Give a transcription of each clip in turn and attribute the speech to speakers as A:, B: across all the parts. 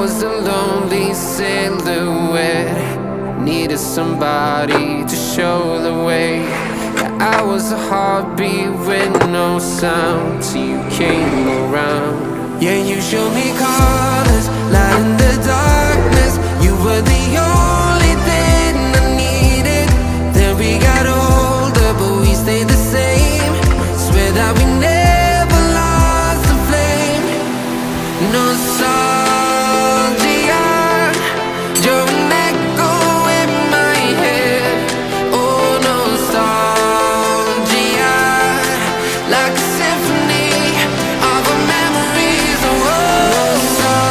A: was a lonely silhouette, needed somebody to show the way. Yeah, I was a heartbeat with no sound till you came around. Yeah, you showed me colors, light in the darkness. You were the only thing I needed. Then we got older, but we stayed the same. Swear that we never lost the flame. Nostalgia, you're an echo in my head. Oh, nostalgia, like a symphony of our memories. Oh, nostalgia,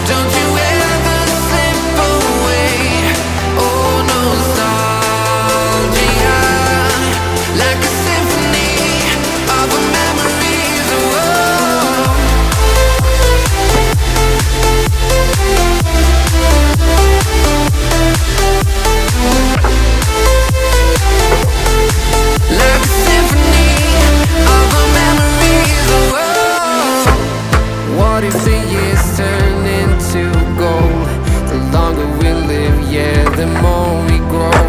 A: don't you ever slip away. Oh, nostalgia, like a symphony of our memories. Oh, like a symphony of our memories. Oh, what if the years turn into gold? The longer we live, yeah, the more we grow.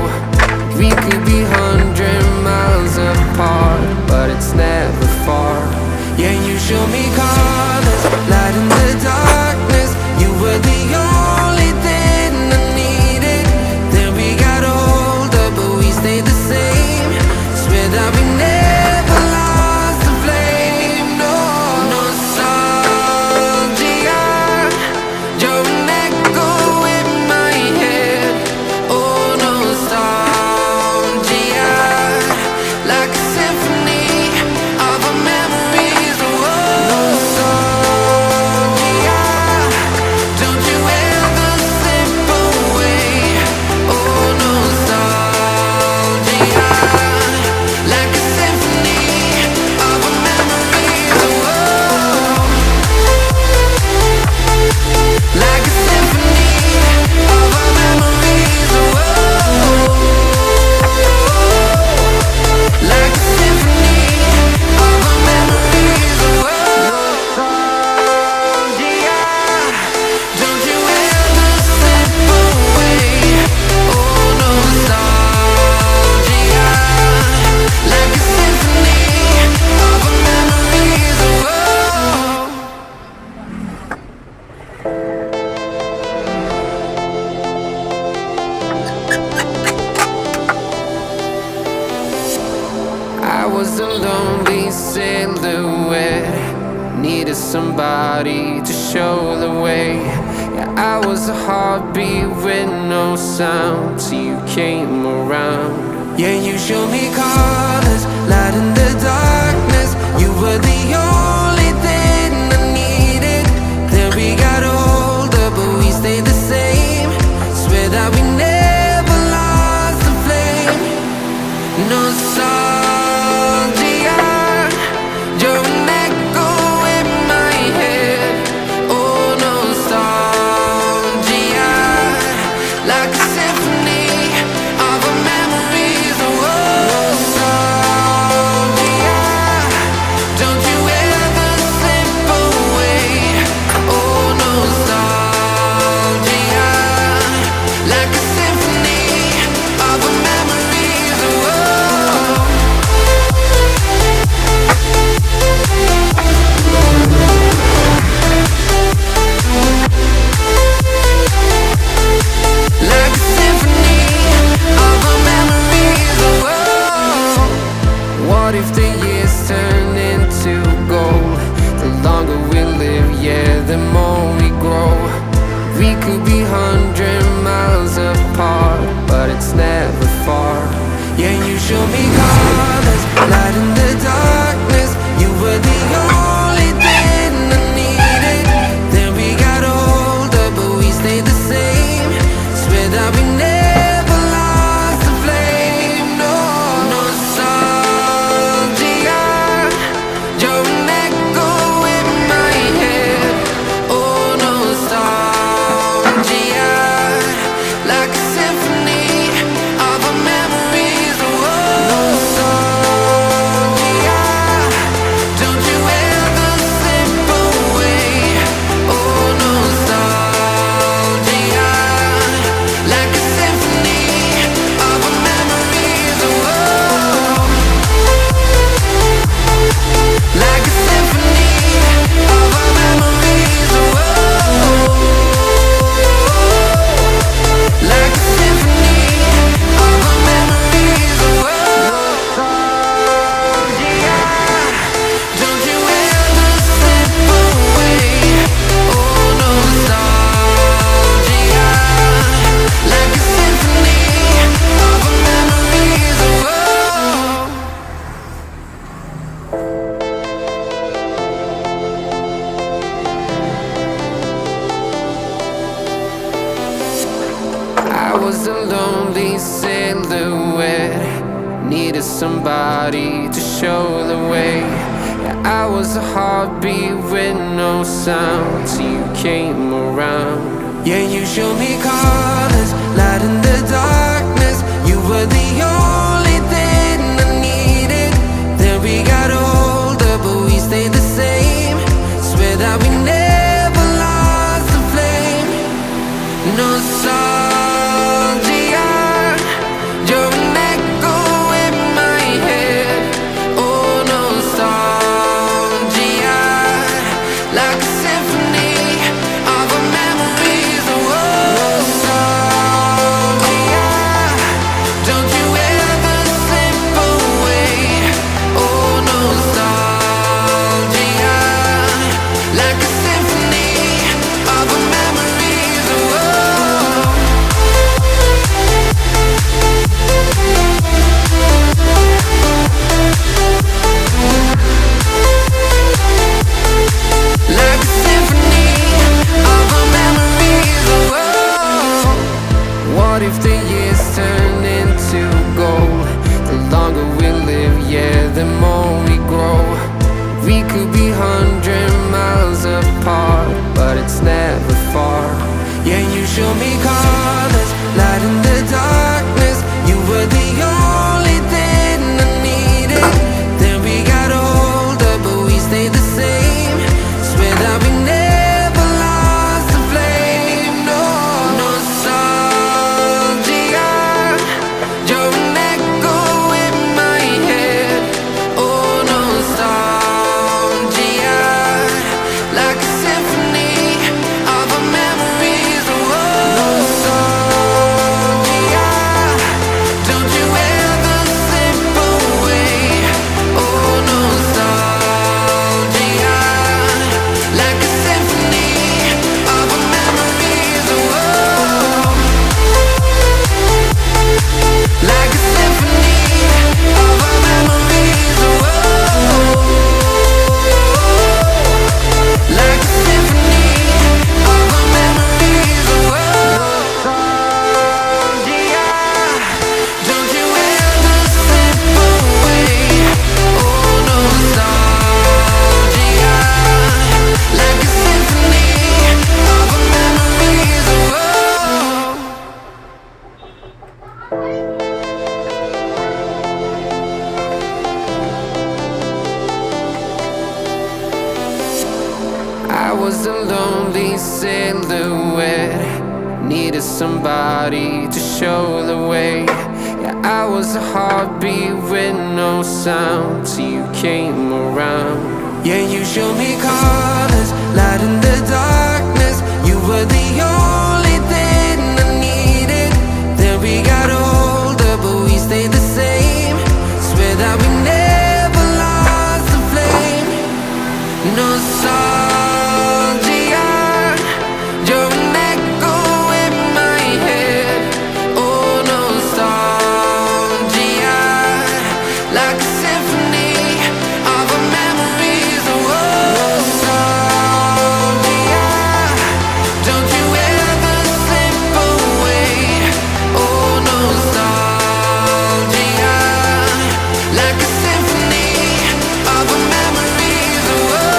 A: We could be 100 miles apart, but it's never far. Yeah, you show me colors, light in the darkness. You were the only thing I needed. Then we got older, but we stayed the same. Swear that we never lost the flame. No, nostalgia, you're an echo in my head. Oh, nostalgia, like a symphony of our memories. Oh, nostalgia, don't you ever slip away. Oh, nostalgia, like a symphony of our memories. Oh, like a symphony of our memories. Oh, like a symphony of our memories. Oh, nostalgia, don't you ever slip away. Oh, nostalgia, like a symphony of our memories. Oh, I was a lonely silhouette, needed somebody to show the way. Yeah, I was a heartbeat with no sound till you came around. Yeah, you showed me colors, light in the darkness. You were the only thing I needed. Then we got older, but we stayed the same. Swear that we never lost the flame. Nostalgia, you're an echo in my head. Oh, nostalgia, like a symphony of our memories. Oh, nostalgia, don't you ever needed somebody to show the way. Yeah, I was a heartbeat with no sound till you came around. Yeah, you showed me colors, light in the darkness. You were the only thing I needed. Then we got older, but we stayed the same. Swear that we never lost the flame. Nostalgia, you're an echo in my head. Oh, nostalgia, like a symphony of our memories. Oh, nostalgia, don't you ever slip away. Oh, nostalgia, like a symphony of our memories. Oh, like a symphony of our memories. Oh, what if the years turn into gold? The longer we live, yeah, the more we grow. We could be 100 miles apart, but it's never far. Yeah, you show me colors, light in the darkness. You were the only thing I needed. Then we got older, but we stayed the same. Swear that we never lost the flame. No, nostalgia, you're an echo in my head. Oh, nostalgia, like a symphony of our memories. Oh, nostalgia, don't you ever slip away. Oh, nostalgia, like a symphony of our memories. Oh, like a symphony of our memories. Oh, like a symphony of our memories. Oh, nostalgia, don't you ever slip away. Oh, nostalgia, like a symphony of our memories. Oh, I was a lonely silhouette, needed somebody to show the way. Yeah, I was a heartbeat with no sound till you came around. Yeah, you showed me colors, light in the darkness. You were the only thing I needed. Then we got older, but we stayed the same. Swear that we never lost the flame. Nostalgia, you're an echo in my head. Oh, nostalgia, like a symphony of our memories. Oh, nostalgia, don't you ever slip away. Oh, nostalgia, like a symphony of our memories. Oh,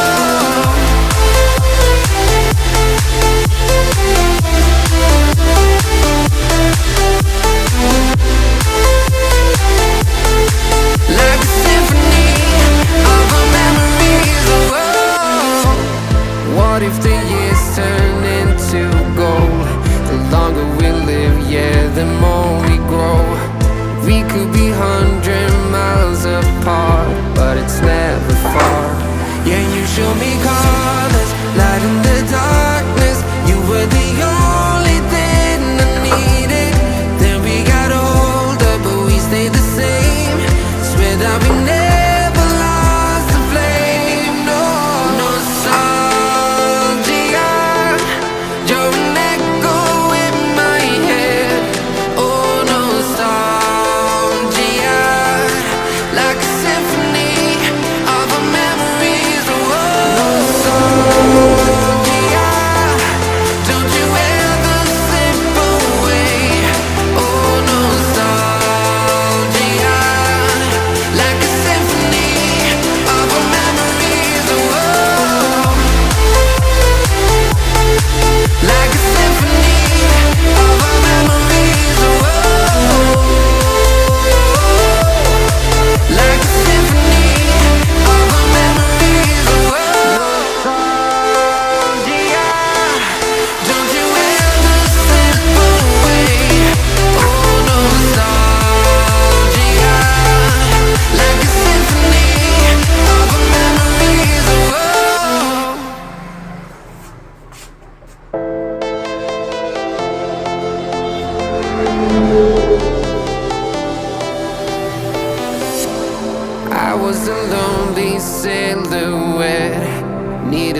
A: like a symphony of our memories. Oh, what if the years turn into gold? The longer we live, yeah, the more we grow. We could be 100 miles apart, but it's never far. Yeah, you show me colors, light in the darkness. You were the only thing I needed. Then we got older, but we stayed the same. Swear that we never lost the flame. No, nostalgia, you're an echo in my head. Oh, nostalgia, like a symphony of our memories. Oh, nostalgia.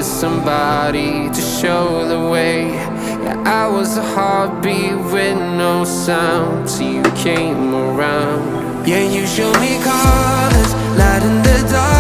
A: needed somebody to show the way. Yeah, I was a heartbeat with no sound till you came around. Yeah, you showed me colors, light in the dark.